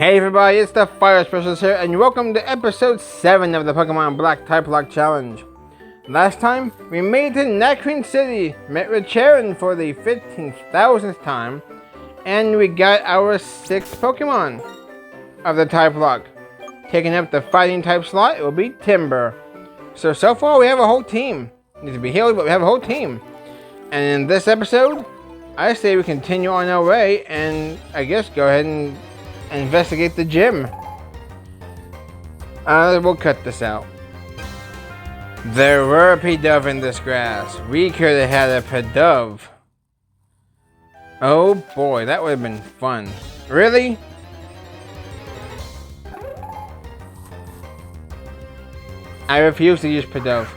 Hey everybody, it's the Fire Specialist here, and welcome to episode 7 of the Pokemon Black Typelocke Challenge. Last time, we made it to Nacrene City, met with Charon for the 15,000th time, and we got our 6th Pokemon of the Typelocke. Taking up the fighting type slot, it will be Timber. So far we have a whole team. Needs to be healed, but we have a whole team. And in this episode, I say we continue on our way and I guess go ahead and investigate the gym. We'll cut this out. There were a Pidove in this grass. We could have had a Pidove. Oh boy, that would have been fun. Really? I refuse to use Pidove.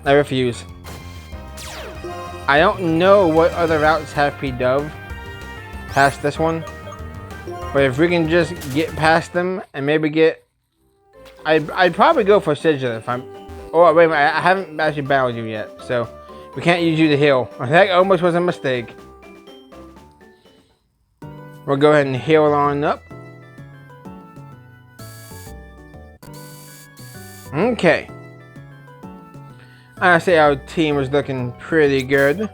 I refuse. I don't know what other routes have Pidove past this one. But if we can just get past them and maybe get... I'd probably go for Sigil if I'm... Oh, wait a minute, I haven't actually battled you yet, so we can't use you to heal. That almost was a mistake. We'll go ahead and heal on up. Okay. I say our team was looking pretty good.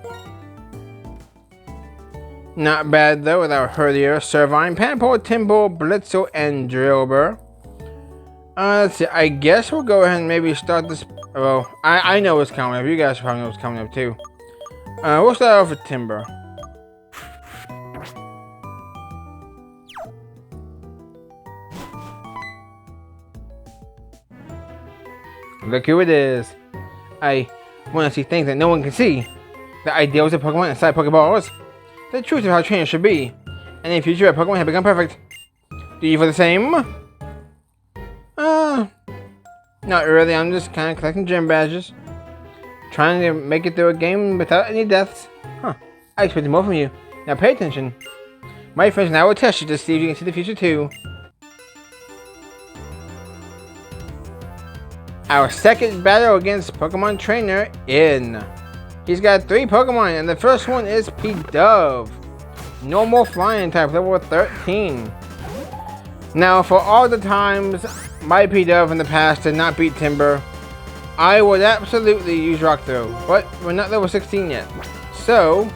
Not bad though with our Herdier, Servine, Panpour, Timble, Blitzel, and Drillbur. Let's see, I guess we'll go ahead and maybe start this. Well, I know what's coming up. You guys probably know what's coming up too. We'll start off with Timber. Look who it is. I want to see things that no one can see. The ideals of Pokemon inside Pokeballs. The truth of how trainers should be. And in the future, Pokemon have become perfect. Do you feel the same? Not really. I'm just kind of collecting gym badges. Trying to make it through a game without any deaths. Huh. I expected more from you. Now pay attention. My friends and I will test you to see if you can see the future too. Our second battle against Pokemon Trainer In. He's got 3 Pokemon, and the first one is Pidove. Normal flying type, level 13. Now, for all the times my Pidove in the past did not beat Timber, I would absolutely use Rock Throw, but we're not level 16 yet. So,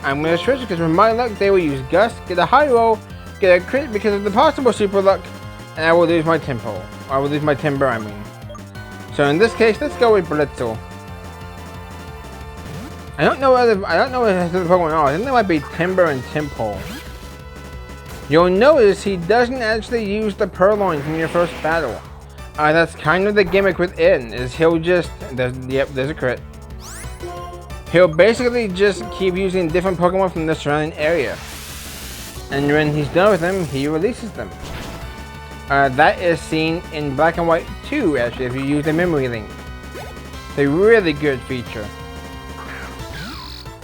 I'm going to switch because with my luck, they will use Gust, get a high roll, get a crit because of the possible super luck, and I will lose my Timber. I will lose my Timber, I mean. So in this case, let's go with Blitzel. I don't know what the Pokemon are. I think there might be Timber and Timple. You'll notice he doesn't actually use the Purloin from your first battle. That's kind of the gimmick within, is he'll just... there's a crit. He'll basically just keep using different Pokemon from the surrounding area. And when he's done with them, he releases them. That is seen in Black and White 2, actually, if you use the Memory Link. It's a really good feature.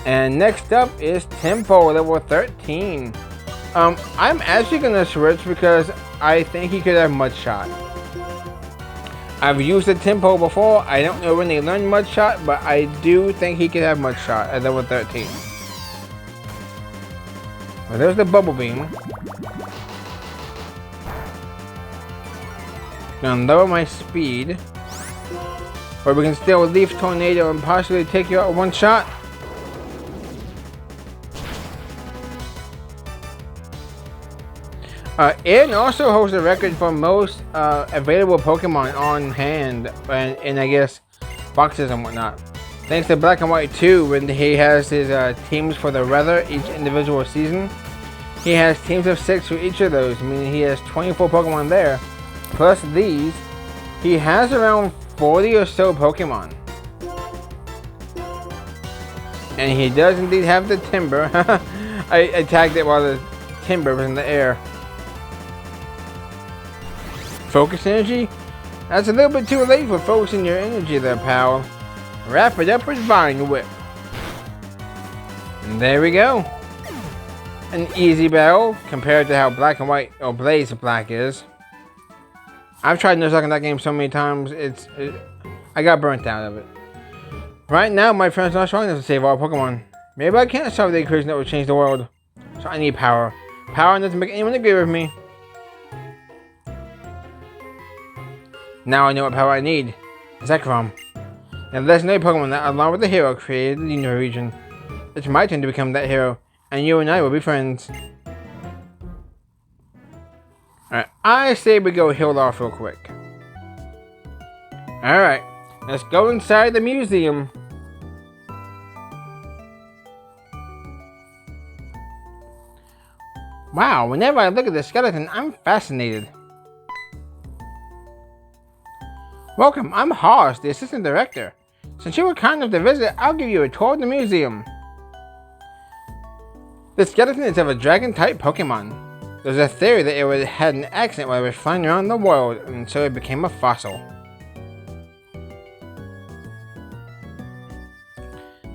And next up is Timpo, level 13. I'm actually going to switch because I think he could have Mud Shot. I've used the Timpo before. I don't know when they learned Mud Shot, but I do think he could have Mud Shot at level 13. Well, there's the Bubble Beam. Gonna lower my speed. But we can still Leaf Tornado and possibly take you out with one shot. It also holds the record for most available Pokemon on hand and I guess boxes and whatnot. Thanks to Black and White 2, when he has his teams for the weather each individual season. He has teams of 6 for each of those, meaning he has 24 Pokemon there. Plus these, he has around 40 or so Pokemon. And he does indeed have the Timber. I tagged it while the Timber was in the air. Focus energy? That's a little bit too late for focusing your energy there, pal. Wrap it up with Vine Whip. And there we go. An easy battle compared to how Black and White, or Blaze Black is. I've tried Nuzlocke in that game so many times, I got burnt out of it. Right now, my friend's not strong enough to save all Pokemon. Maybe I can't solve the equation that would change the world. So I need power. Power enough to make anyone agree with me. Now I know what power I need. Zekrom. Now the legendary Pokemon that, along with the hero, created the Lenora region. It's my turn to become that hero, and you and I will be friends. Alright, I say we go heal off real quick. Alright, let's go inside the museum. Wow, whenever I look at this skeleton, I'm fascinated. Welcome, I'm Hoss, the assistant director. Since you were kind enough to visit, I'll give you a tour of the museum. The skeleton is of a dragon-type Pokemon. There's a theory that it had an accident while it was flying around the world, and so it became a fossil.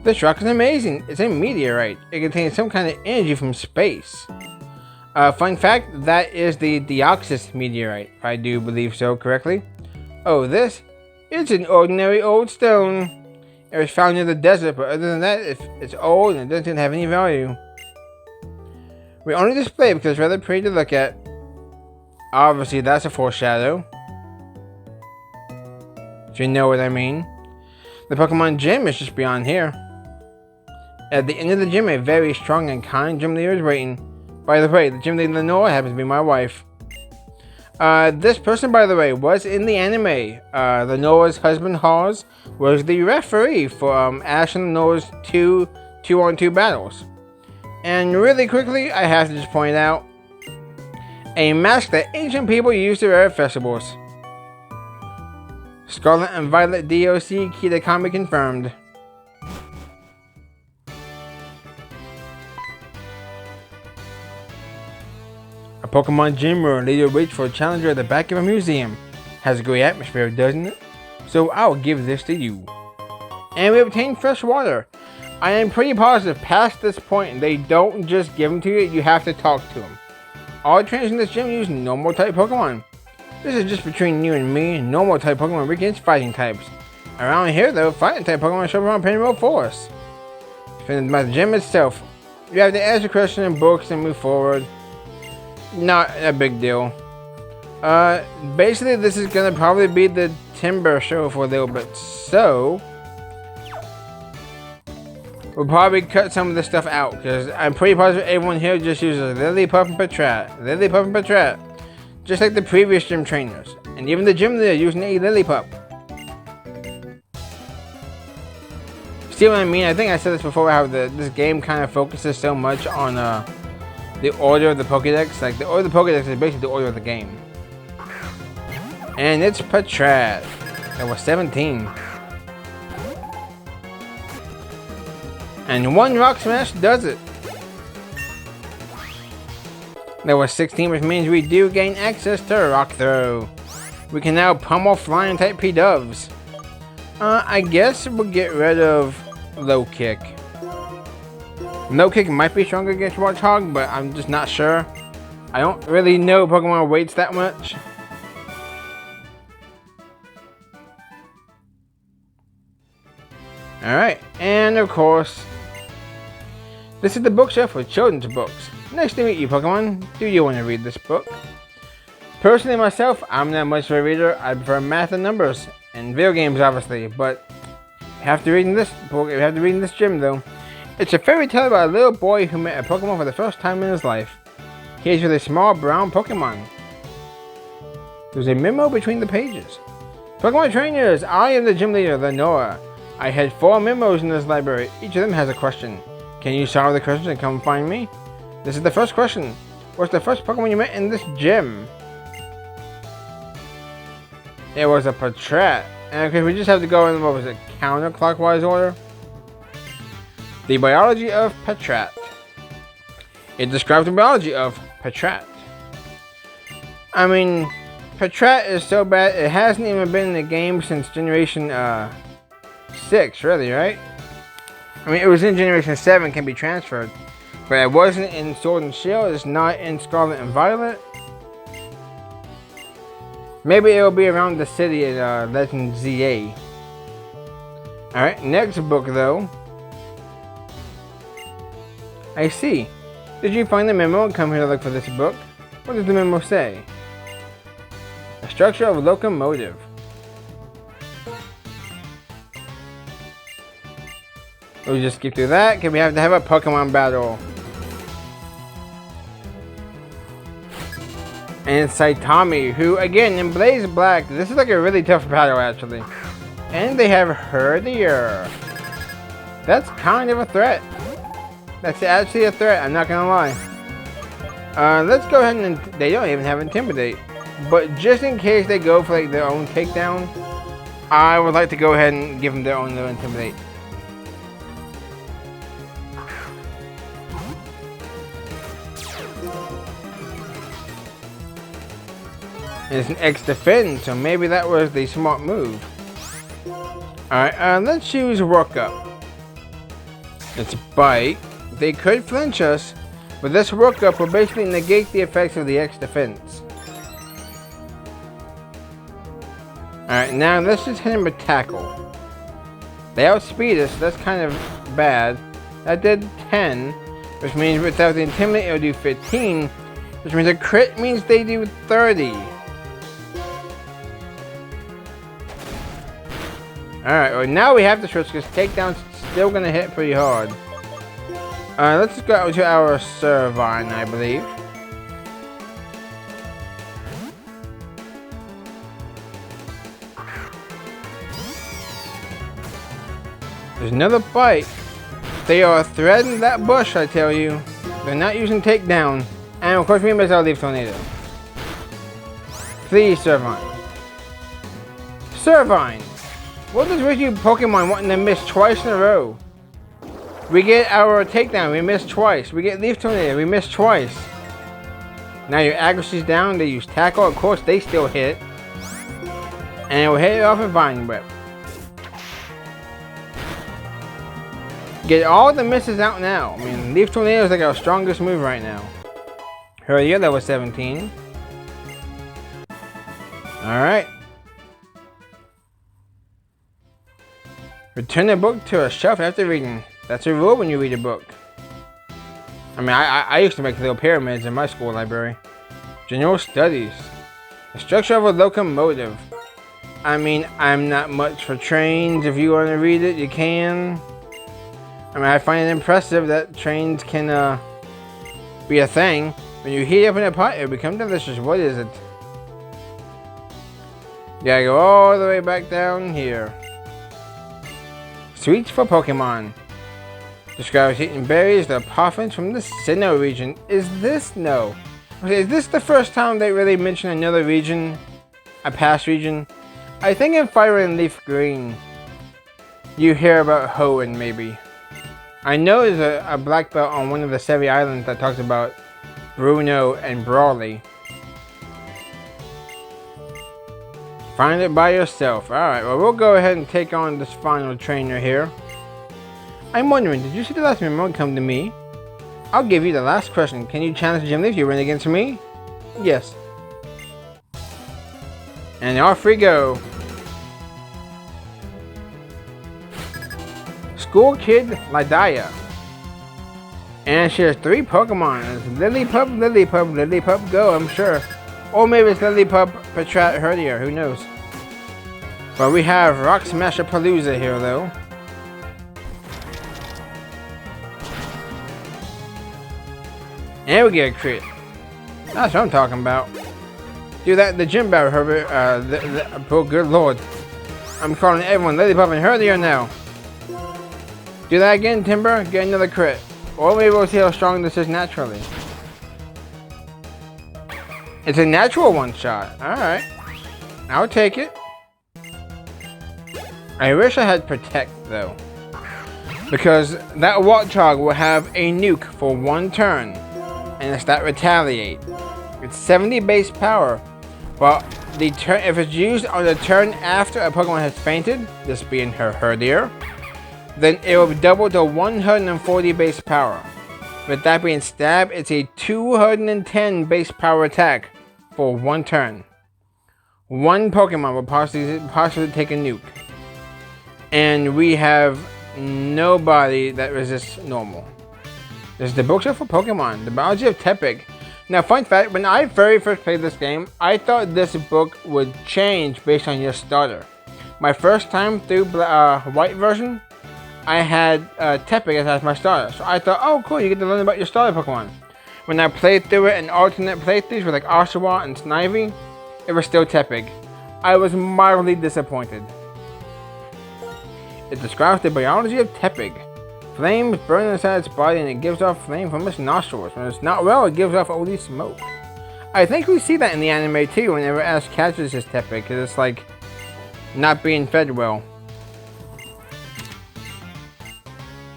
This rock is amazing. It's a meteorite. It contains some kind of energy from space. Fun fact, that is the Deoxys meteorite, if I do believe so correctly. Oh, this? It's an ordinary old stone. It was found in the desert, but other than that, it's old and it doesn't have any value. We only display it because it's rather pretty to look at. Obviously, that's a foreshadow. If you know what I mean. The Pokemon gym is just beyond here. At the end of the gym, a very strong and kind gym leader is waiting. By the way, the gym leader Lenora happens to be my wife. This person, by the way, was in the anime. Lenora's husband, Hawes, was the referee for Ash and Lenora's two-on-2 battles. And really quickly, I have to just point out a mask that ancient people used to wear at festivals. Scarlet and Violet DOC Kitakami confirmed. A Pokemon gym where a leader waits for a challenger at the back of a museum. Has a great atmosphere, doesn't it? So I'll give this to you. And we obtained fresh water. I am pretty positive past this point they don't just give them to you, you have to talk to them. All trainers in this gym use normal type Pokemon. This is just between you and me. Normal type Pokemon weak against fighting types. Around here though, fighting type Pokemon show up on Pennyroll Forest. About the gym itself, you have to answer questions in books and move forward. Not a big deal. Basically this is gonna probably be the Timber show for a little bit, so we'll probably cut some of this stuff out because I'm pretty positive everyone here just uses Lillipup and Patrat. Just like the previous gym trainers. And even the gym leader using a Lillipup. See what I mean? I think I said this before, how this game kind of focuses so much on the order of the Pokédex. Like the order of the Pokédex is basically the order of the game. And it's Patrat. That was 17. And one Rock Smash does it. There was 16, which means we do gain access to Rock Throw. We can now pummel flying type P-Doves. I guess we'll get rid of Low Kick. Low Kick might be stronger against Warthog, but I'm just not sure. I don't really know Pokemon weights that much. Alright, and of course, this is the bookshelf for children's books. Nice to meet you, Pokemon. Do you want to read this book? Personally, myself, I'm not much of a reader. I prefer math and numbers, and video games, obviously. But you have to read in this book. You have to read in this gym, though. It's a fairy tale about a little boy who met a Pokemon for the first time in his life. He is with a small brown Pokemon. There's a memo between the pages. Pokemon trainers, I am the gym leader, Lenora. I had 4 memos in this library. Each of them has a question. Can you solve the questions and come find me? This is the first question. What's the first Pokemon you met in this gym? It was a Patrat. And okay, we just have to go in, what was it, counterclockwise order? The biology of Patrat. It describes the biology of Patrat. I mean, Patrat is so bad, it hasn't even been in the game since Generation 6, really, right? I mean, it was in Generation 7, can be transferred. But it wasn't in Sword and Shield, it's not in Scarlet and Violet. Maybe it'll be around the city in Legend ZA. Alright, next book though. I see. Did you find the memo and come here to look for this book? What does the memo say? The structure of a locomotive. We'll just skip through that because we have to have a Pokemon battle. And Saitami, who again in Blaze Black, this is like a really tough battle actually. And they have Herdier. That's kind of a threat. That's actually a threat, I'm not gonna lie. Let's go ahead and they don't even have Intimidate. But just in case they go for like their own takedown, I would like to go ahead and give them their own little Intimidate. And it's an X defend, so maybe that was the smart move. Alright, let's choose Work Up. It's Bite. They could flinch us, but this Work Up will basically negate the effects of the X defense. Alright, now let's just hit him with Tackle. They outspeed us, so that's kind of bad. That did 10, which means without the Intimidate it'll do 15, which means a crit means they do 30. Alright, well now we have to switch because Takedown's still gonna hit pretty hard. Let's go to our Servine, I believe. There's another Bite. They are threading that bush, I tell you. They're not using Takedown. And of course we miss our Leaf Tornado. Please, Servine. Servine! What is with you Pokemon wanting to miss twice in a row? We get our Takedown, we miss twice. We get Leaf Tornado, we miss twice. Now your accuracy's down, they use Tackle, of course they still hit. And we'll hit it off with Vine Whip. Get all the misses out now. I mean, Leaf Tornado is like our strongest move right now. Herdier, level 17. Alright. Return the book to a shelf after reading. That's a rule when you read a book. I mean, I used to make little pyramids in my school library. General Studies. The structure of a locomotive. I mean, I'm not much for trains. If you want to read it, you can. I mean, I find it impressive that trains can be a thing. When you heat up in a pot, it becomes delicious. What is it? You gotta go all the way back down here. Sweets for Pokemon. Describes eating berries, the puffins from the Sinnoh region. Is this no? Okay, is this the first time they really mention another region? A past region? I think in Fire and Leaf Green, you hear about Hoenn maybe. I know there's a black belt on one of the Sevi Islands that talks about Bruno and Brawley. Find it by yourself. Alright, well we'll go ahead and take on this final trainer here. I'm wondering, did you see the last memo come to me? I'll give you the last question. Can you challenge Jim Lee if you run against me? Yes. And off we go. School Kid Lydia. And she has 3 Pokemon. It's Lillipup, Lillipup, Lillipup, go, I'm sure. Or maybe it's Lillipup, Patrat, Herdier, who knows. But we have Rock Smasher Palooza here though. And we get a crit. That's what I'm talking about. Do that, the gym battle, Herbert. Oh, good lord. I'm calling everyone Lillipup and Herdier now. Do that again, Timber. Get another crit. Or maybe we'll see how strong this is naturally. It's a natural one-shot. Alright. I'll take it. I wish I had Protect, though. Because that Watchog will have a nuke for 1 turn. And it's that Retaliate. It's 70 base power. But the turn, if it's used on the turn after a Pokemon has fainted, this being her Herdier, then it will double to 140 base power. With that being Stab, it's a 210 base power attack for 1 turn. 1 Pokemon will possibly take a nuke. And we have nobody that resists normal. This is the bookshelf for Pokemon, the biology of Tepig. Now, fun fact, when I very first played this game, I thought this book would change based on your starter. My first time through white version, I had Tepig as my starter. So I thought, oh cool, you get to learn about your starter Pokemon. When I played through it in alternate playthroughs with like Oshawott and Snivy, it was still Tepig. I was mildly disappointed. It describes the biology of Tepig. Flames burn inside its body and it gives off flame from its nostrils. When it's not well, it gives off only smoke. I think we see that in the anime too whenever Ash catches his Tepig, because it's like not being fed well.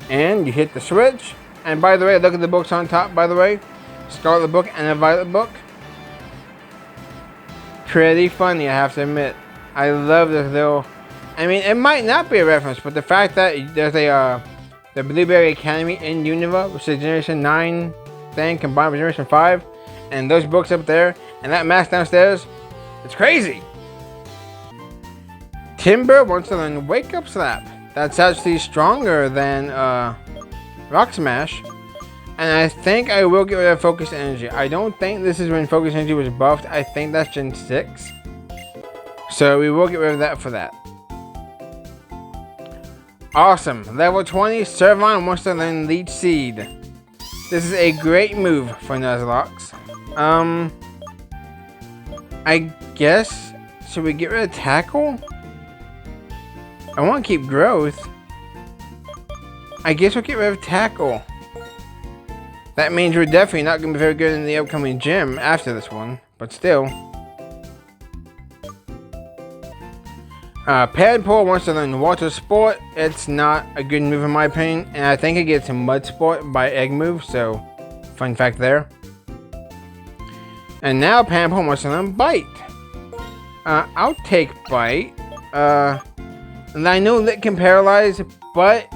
And you hit the switch. And by the way, look at the books on top, by the way. Scarlet book and a Violet book. Pretty funny, I have to admit. I love this little... I mean, it might not be a reference, but the fact that there's a the Blueberry Academy in Unova, which is Generation 9 thing combined with Generation 5, and those books up there, and that mask downstairs, it's crazy. Timber wants to learn Wake Up Slap. That's actually stronger than Rock Smash. And I think I will get rid of Focus Energy. I don't think this is when Focus Energy was buffed. I think that's Gen 6. So we will get rid of that for that. Awesome. Level 20, Servon wants to learn Leech Seed. This is a great move for Nuzlocke. I guess, should we get rid of Tackle? I want to keep Growth. I guess we'll get rid of Tackle. That means we're definitely not going to be very good in the upcoming gym after this one, but still. Padpool wants to learn Water Sport. It's not a good move in my opinion, and I think it gets a Mud Sport by Egg move, so fun fact there. And now Padpool wants to learn Bite. I'll take Bite. And I know Lit can paralyze, but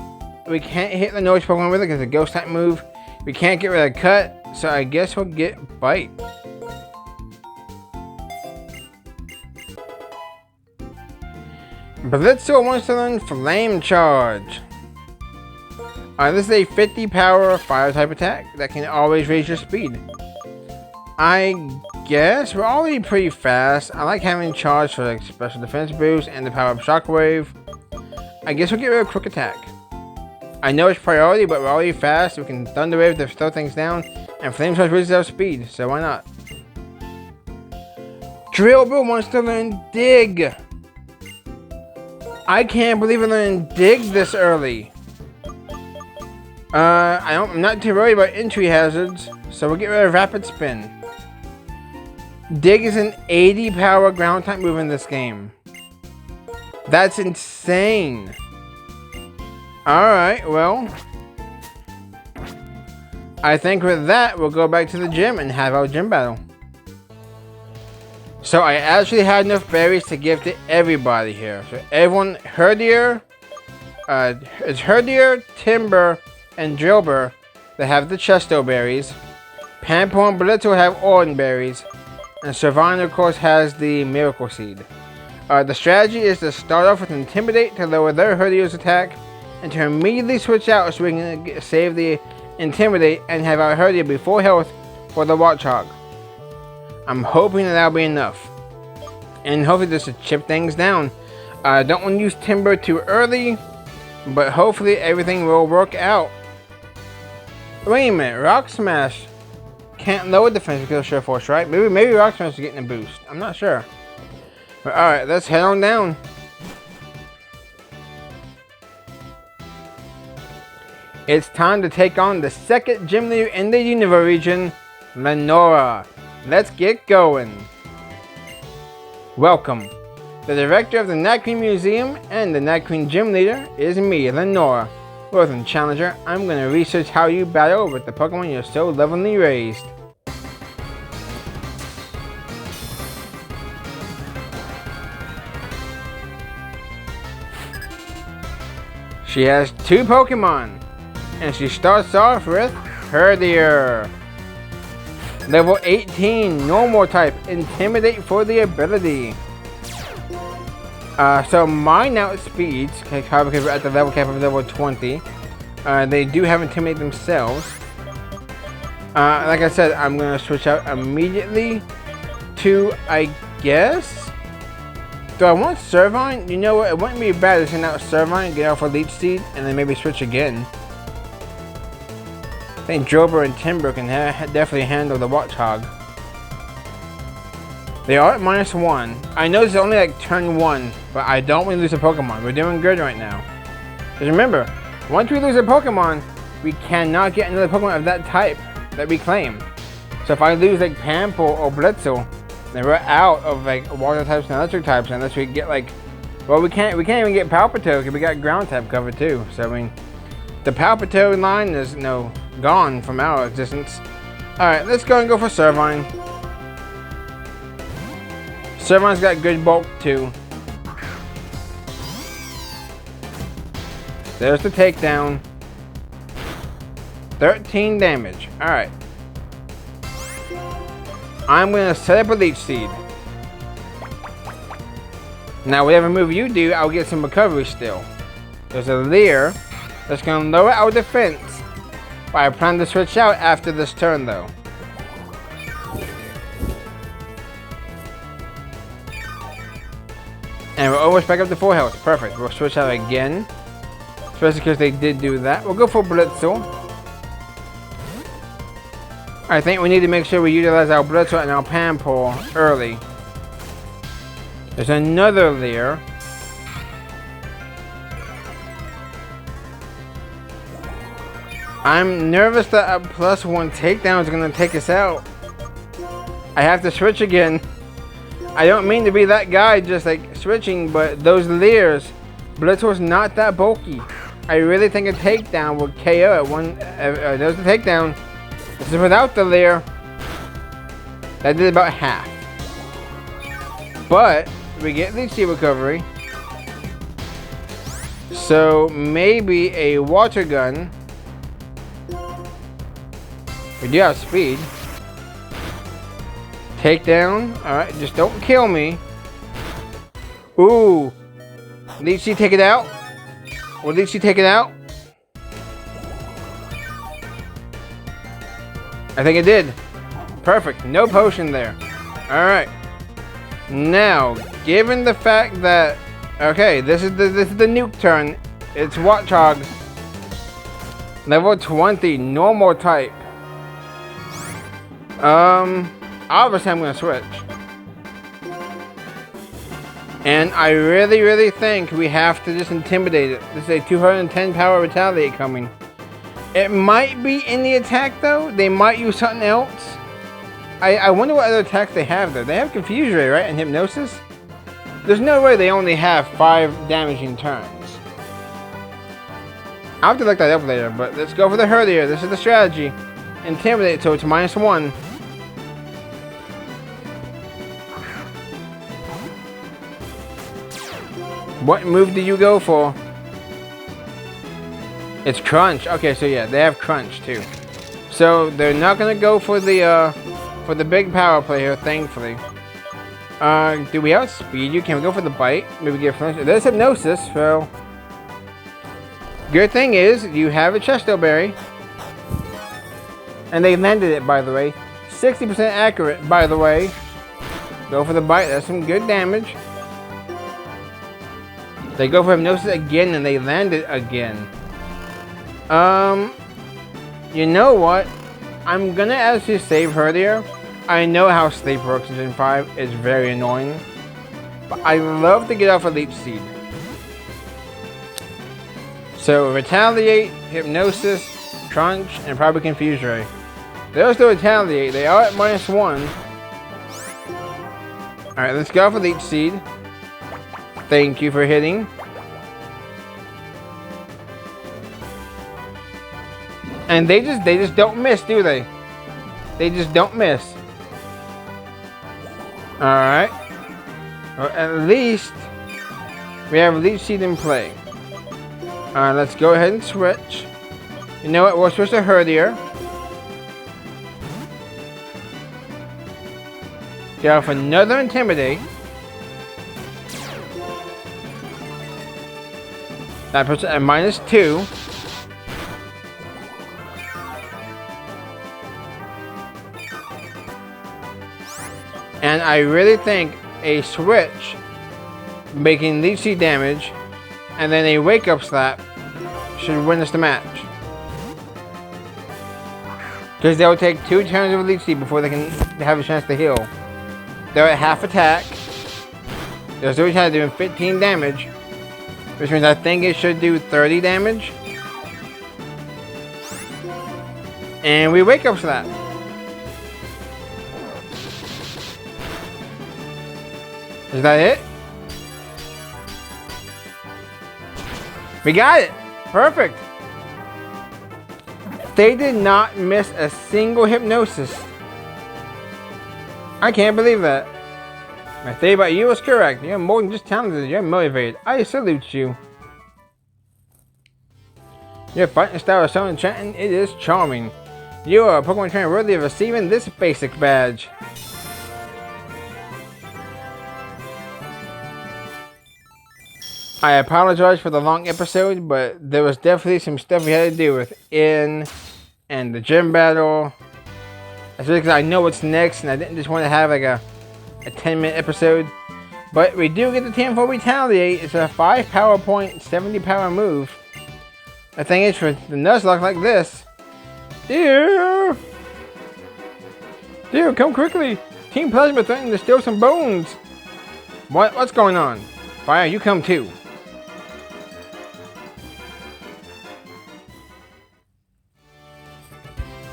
we can't hit the Norwich Pokemon with it because it's a Ghost type move. We can't get rid of Cut, so I guess we'll get Bite. Blitzel wants to learn Flame Charge. This is a 50 power fire type attack that can always raise your speed. I guess we're already pretty fast. I like having charge for like special defense boost and the power up Shockwave. I guess we'll get rid of Quick Attack. I know it's priority, but we're already fast. We can Thunder Wave to slow things down, and Flame Charge raises our speed, so why not? Drillbur wants to learn Dig. I can't believe we're learning Dig this early. I'm not too worried about entry hazards, so we'll get rid of Rapid Spin. Dig is an 80 power ground type move in this game. That's insane. Alright, well, I think with that, we'll go back to the gym and have our gym battle. So I actually had enough berries to give to everybody here. So everyone, Herdier, it's Herdier, Timber, and Drillbur that have the Chesto berries. Panpour and Blitzel have Orden berries. And Servon, of course, has the Miracle Seed. The strategy is to start off with Intimidate to lower their Herdier's attack, and to immediately switch out so we can save the Intimidate and have our Herdier be full health for the Watchog. I'm hoping that that'll be enough. And hopefully just to chip things down. I don't want to use Timber too early, but hopefully everything will work out. Wait a minute, Rock Smash can't lower defense because of Sure Force, right? Maybe Rock Smash is getting a boost. I'm not sure. But alright, let's head on down. It's time to take on the second gym leader in the Unova region, Lenora. Let's get going. Welcome. The director of the Night Queen Museum and the Night Queen gym leader is me, Lenora. Welcome, Challenger. I'm going to research how you battle with the Pokemon you're so lovingly raised. She has 2 Pokemon, and she starts off with Herdier. Level 18, Normal type, Intimidate for the ability. So mine outspeeds, because we're at the level cap of level 20. They do have Intimidate themselves. Like I said, I'm going to switch out immediately to, I guess, Do I want Servine? You know what? It wouldn't be bad to send out Servine, get off a Leech Seed, and then maybe switch again. I think Jober and Timber can definitely handle the Watchog. They are at -1. I know it's only like turn 1, but I don't want to lose a Pokemon. We're doing good right now. Because remember, once we lose a Pokemon, we cannot get another Pokemon of that type that we claim. So if I lose like Pampel or Blitzel, then we're out of like water types and electric types unless we get like, well, we can't even get Palpito because we got ground type covered too. So I mean, the Palpito line is gone from our existence. All right, let's go for Servine. Servine's got good bulk too. There's the takedown. 13 damage. All right. I'm gonna set up a Leech Seed. Now, whatever move you do, I'll get some recovery still. There's a Leer that's gonna lower our defense, but I plan to switch out after this turn, though. And we're almost back up to full health. Perfect. We'll switch out again, especially because they did do that. We'll go for Blitzel. I think we need to make sure we utilize our Blitzel and our Pampol early. There's another Leer. I'm nervous that a +1 takedown is going to take us out. I have to switch again. I don't mean to be that guy just like switching, but those Leers, Blitzel's not that bulky. I really think a takedown would KO at one. There's the takedown. This is without the Leer. That did about half. But we get Leech Seed recovery. So maybe a Water Gun. We do have speed. Takedown. Alright, just don't kill me. Ooh. Leech Seed take it out? Will Leech Seed take it out? I think it did. Perfect. No potion there. Alright. Now, given the fact that... Okay, this is the nuke turn. It's Watchog. Level 20. Normal type. Obviously I'm going to switch. And I really think we have to just intimidate it. This is a 210 power Retaliate coming. It might be in the attack though. They might use something else. I wonder what other attacks they have though. They have Confuse Ray, right? And Hypnosis? There's no way they only have 5 damaging turns. I'll have to look that up later, but let's go for the Herdier. This is the strategy. Intimidate so it's -1. What move do you go for? It's Crunch. Okay, so yeah, they have Crunch too. So they're not gonna go for the big power play here, thankfully. Do we outspeed you? Can we go for the bite? Maybe get Flinch. There's Hypnosis, so good thing is you have a Chesto Berry. And they landed it, by the way. 60% accurate, by the way. Go for the bite, that's some good damage. They go for Hypnosis again and they land it again. You know what? I'm gonna actually save Herdier. I know how Sleep works in Gen 5 is very annoying. But I love to get off a Leech Seed. So Retaliate, Hypnosis, Crunch, and probably Confuse Ray. There's the Retaliate. They are at -1. Alright, let's go for Leech Seed. Thank you for hitting. And they just don't miss, do they? They just don't miss. Alright. Well, at least we have Leech Seed in play. Alright, let's go ahead and switch. You know what? We'll switch to Herdier. Get off another Intimidate. That puts it at -2. And I really think a switch making Leech Seed damage, and then a Wake Up Slap should win us the match. Because they'll take 2 turns of Leech Seed before they can have a chance to heal. They're at half attack. They're still trying to do 15 damage, which means I think it should do 30 damage. And we Wake Up Slap. Is that it? We got it! Perfect! They did not miss a single hypnosis. I can't believe that. My theory about you was correct. You're more than just talented, you're motivated. I salute you. Your fighting style is so enchanting, it is charming. You are a Pokemon trainer worthy of receiving this basic badge. I apologize for the long episode, but there was definitely some stuff we had to do with In and the gym battle. Especially because I know what's next and I didn't just want to have like a 10-minute episode. But we do get the 10 for Retaliate. It's a 5 power point, 70 power move. The thing is, for the Nuzlocke like this. Dear! Dear, come quickly! Team Plasma threatening to steal some bones! What's going on? Fire, you come too.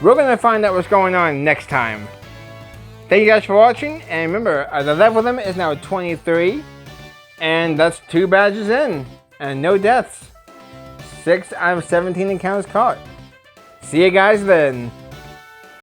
We're going to find out what's going on next time. Thank you guys for watching, and remember, the level limit is now 23, and that's 2 badges in, and no deaths. 6 out of 17 encounters caught. See you guys then.